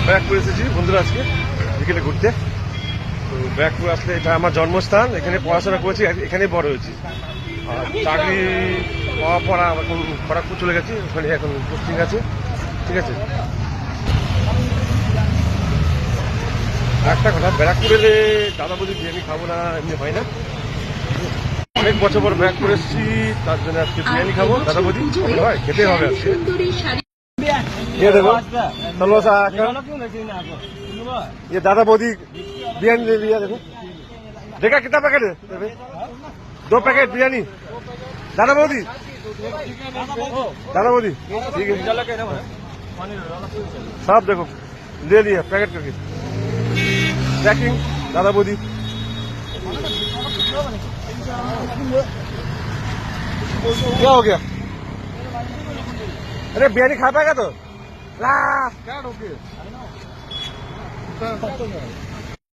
ব্যারাকপুর এসেছি বন্ধুরা আজকে বিকেলে ঘুরতে। তো ব্যারাকপুর আসলে এটা আমার জন্মস্থান, এখানে পড়াশোনা করেছি, এখানে বড় হয়েছি। আর চাকরি পাওয়ার পর এখন খড়গপুর চলে গেছি, ওখানে এখন পোস্টিং আছে। ঠিক আছে, একটা কথা, ব্যারাকপুর এলে দাদা বৌদি বিরিয়ানি খাবো না এমনি হয় না। অনেক বছর পর ব্যারাকপুর এসেছি, তার জন্য আজকে বিরিয়ানি খাবো। দাদা বৌদি হয়, খেতে হবে আজকে। ये देखो समोसा, ये दादा मोदी बिरयानी ले लिया। देखो देखा कितना पैकेट है? 2 पैकेट बिरयानी दादा मोदी। दादा मोदी ठीक है, सब देखो ले लिया पैकेट करके पैकिंग। दादा मोदी क्या हो गया? अरे बिरयानी खा पाएगा तो ला क्या